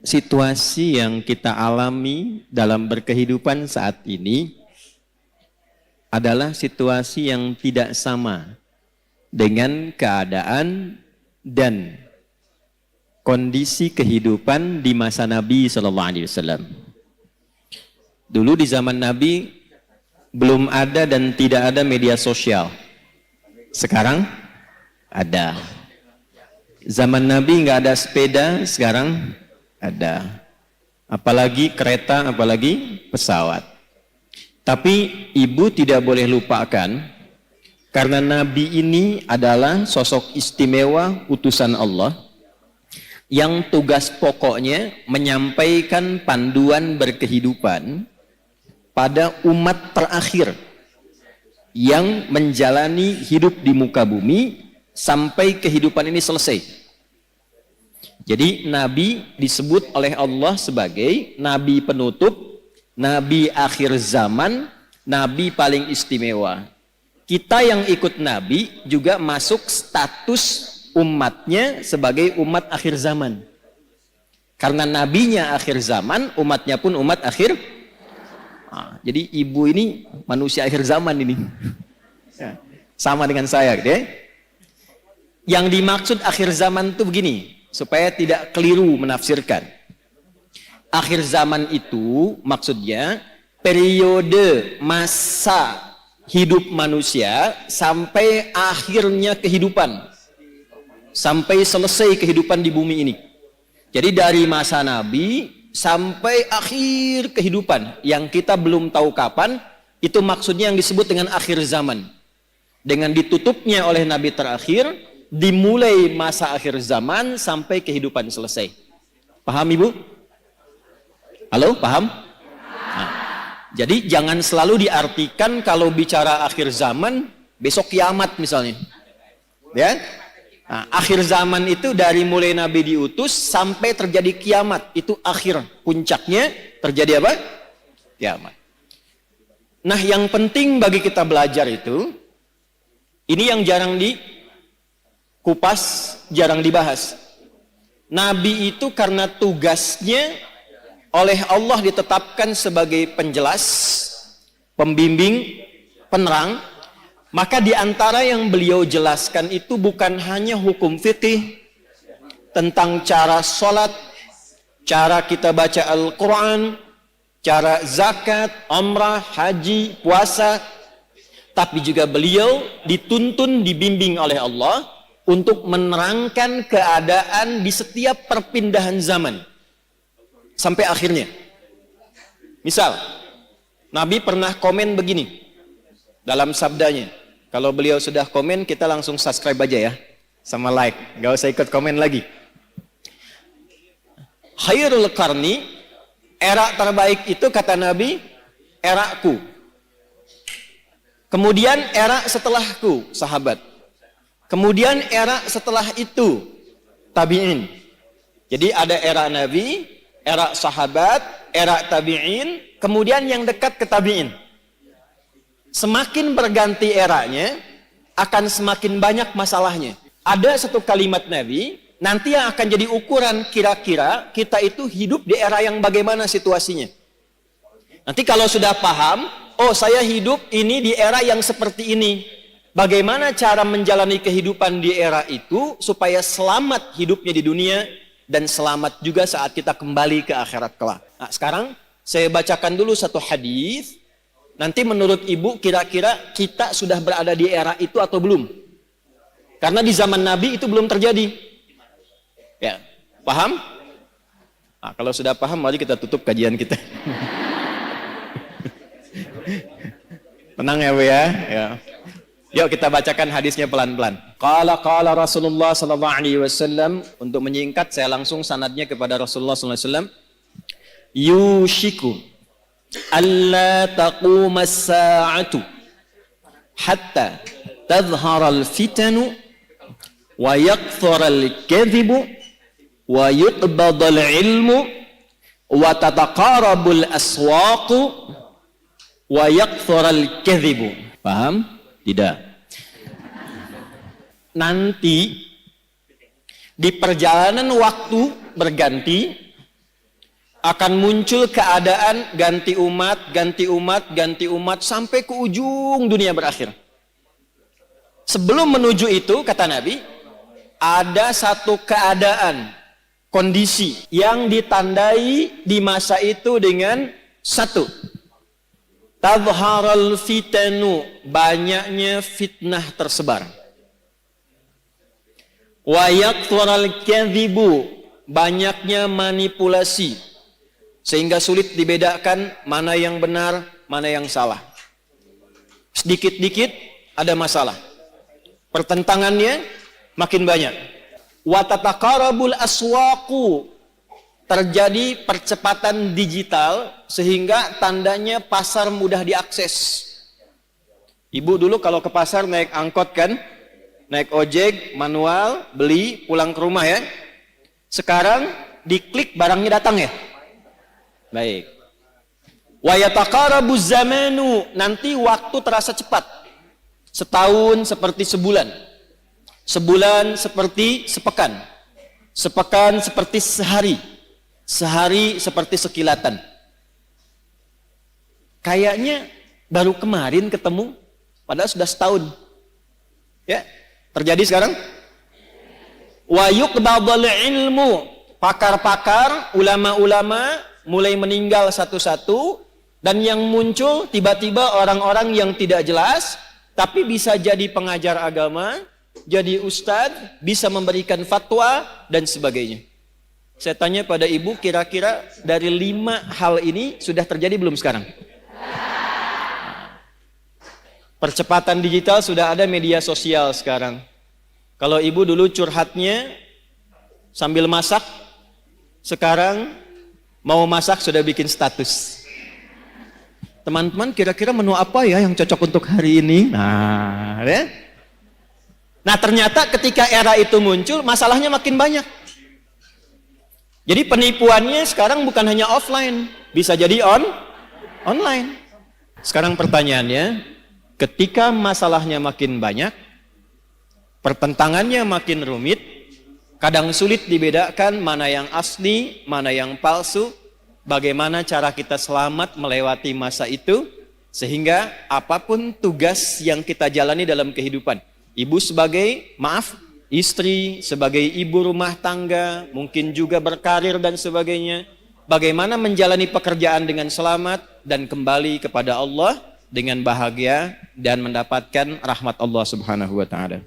situasi yang kita alami dalam berkehidupan saat ini adalah situasi yang tidak sama dengan keadaan dan kondisi kehidupan di masa Nabi SAW. Dulu di zaman Nabi belum ada dan tidak ada media sosial. Sekarang ada. Zaman Nabi nggak ada sepeda, sekarang ada. Apalagi kereta, apalagi pesawat. Tapi ibu tidak boleh lupakan, karena Nabi ini adalah sosok istimewa utusan Allah, yang tugas pokoknya menyampaikan panduan berkehidupan pada umat terakhir yang menjalani hidup di muka bumi sampai kehidupan ini selesai. Jadi Nabi disebut oleh Allah sebagai Nabi penutup, Nabi akhir zaman, Nabi paling istimewa. Kita yang ikut Nabi juga masuk status umatnya sebagai umat akhir zaman. Karena nabinya akhir zaman, umatnya pun umat akhir. Jadi ibu ini manusia akhir zaman ini. Sama dengan saya gitu ya. Yang dimaksud akhir zaman itu begini, supaya tidak keliru menafsirkan. Akhir zaman itu maksudnya periode masa hidup manusia sampai akhirnya kehidupan. Sampai selesai kehidupan di bumi ini. Jadi dari masa Nabi sampai akhir kehidupan yang kita belum tahu kapan, itu maksudnya yang disebut dengan akhir zaman. Dengan ditutupnya oleh Nabi terakhir, dimulai masa akhir zaman sampai kehidupan selesai. Paham Ibu? Halo, paham? Nah, jadi jangan selalu diartikan kalau bicara akhir zaman besok kiamat misalnya. Ya? Nah, akhir zaman itu dari mulai Nabi diutus sampai terjadi kiamat, itu akhir puncaknya terjadi apa? Kiamat. Nah, yang penting bagi kita belajar itu, ini yang jarang dikupas, jarang dibahas. Nabi itu karena tugasnya oleh Allah ditetapkan sebagai penjelas, pembimbing, penerang, maka di antara yang beliau jelaskan itu bukan hanya hukum fikih tentang cara sholat, cara kita baca Al-Quran, cara zakat, umrah, haji, puasa, tapi juga beliau dituntun, dibimbing oleh Allah untuk menerangkan keadaan di setiap perpindahan zaman sampai akhirnya. Misal, Nabi pernah komen begini dalam sabdanya. Kalau beliau sudah komen, kita langsung subscribe aja ya, sama like, gak usah ikut komen lagi. Khairul qarni, era terbaik itu kata Nabi, eraku. Kemudian era setelahku, sahabat. Kemudian era setelah itu, tabi'in. Jadi ada era Nabi, era sahabat, era tabi'in, kemudian yang dekat ke tabi'in. Semakin berganti eranya, akan semakin banyak masalahnya. Ada satu kalimat Nabi, nanti yang akan jadi ukuran kira-kira kita itu hidup di era yang bagaimana situasinya. Nanti kalau sudah paham, oh saya hidup ini di era yang seperti ini. Bagaimana cara menjalani kehidupan di era itu, supaya selamat hidupnya di dunia, dan selamat juga saat kita kembali ke akhirat kelak. Nah, sekarang saya bacakan dulu satu hadis. Nanti menurut Ibu kira-kira kita sudah berada di era itu atau belum? Karena di zaman Nabi itu belum terjadi. Ya, paham? Nah, kalau sudah paham, mari kita tutup kajian kita. Tenang ya Bu ya. Yuk kita bacakan hadisnya pelan-pelan. Qala Rasulullah sallallahu alaihi wasallam. Untuk menyingkat saya langsung sanadnya kepada Rasulullah sallallahu alaihi wasallam. Yushiku alla taquma as-sa'atu hatta tadhhara al-fitanu wa yakthura al-kadhibu wa yuqbada al-ilmu wa tataqarabu al-aswaqu wa yakthura al-kadhibu. Paham? Tidak. Nanti di perjalanan waktu berganti, Akan muncul keadaan ganti umat, ganti umat, ganti umat sampai ke ujung dunia berakhir. Sebelum menuju itu, kata Nabi, ada satu keadaan, kondisi yang ditandai di masa itu dengan satu. Tadharal fitanu, banyaknya fitnah tersebar. Wa yaktural kadhibu, banyaknya manipulasi. Sehingga sulit dibedakan mana yang benar, mana yang salah. Sedikit-dikit ada masalah. Pertentangannya makin banyak. Wa tataqarabul aswaqu, terjadi percepatan digital sehingga tandanya pasar mudah diakses. Ibu dulu kalau ke pasar naik angkot kan, naik ojek, manual, beli, pulang ke rumah ya. Sekarang diklik barangnya datang ya. Baik. Wa yataqarabuz zamanu, nanti waktu terasa cepat. Setahun seperti sebulan. Sebulan seperti sepekan. Sepekan seperti sehari. Sehari seperti sekilatan. Kayaknya baru kemarin ketemu, padahal sudah setahun. Ya, terjadi sekarang. Wa yuqbadul ilmu, pakar-pakar, ulama-ulama mulai meninggal satu-satu, dan yang muncul tiba-tiba orang-orang yang tidak jelas, tapi bisa jadi pengajar agama, jadi ustadz, bisa memberikan fatwa, dan sebagainya. Saya tanya pada ibu, kira-kira dari 5 hal ini sudah terjadi belum sekarang? Percepatan digital, sudah ada media sosial sekarang. Kalau ibu dulu curhatnya sambil masak, sekarang mau masak sudah bikin status. Teman-teman, kira-kira menu apa ya yang cocok untuk hari ini? Nah, ya. Nah, ternyata ketika era itu muncul, masalahnya makin banyak. Jadi penipuannya sekarang bukan hanya offline, bisa jadi online. Sekarang pertanyaannya, ketika masalahnya makin banyak, pertentangannya makin rumit, kadang sulit dibedakan mana yang asli, mana yang palsu. Bagaimana cara kita selamat melewati masa itu, sehingga apapun tugas yang kita jalani dalam kehidupan, ibu sebagai istri, sebagai ibu rumah tangga, mungkin juga berkarir dan sebagainya, bagaimana menjalani pekerjaan dengan selamat dan kembali kepada Allah dengan bahagia dan mendapatkan rahmat Allah Subhanahu wa taala.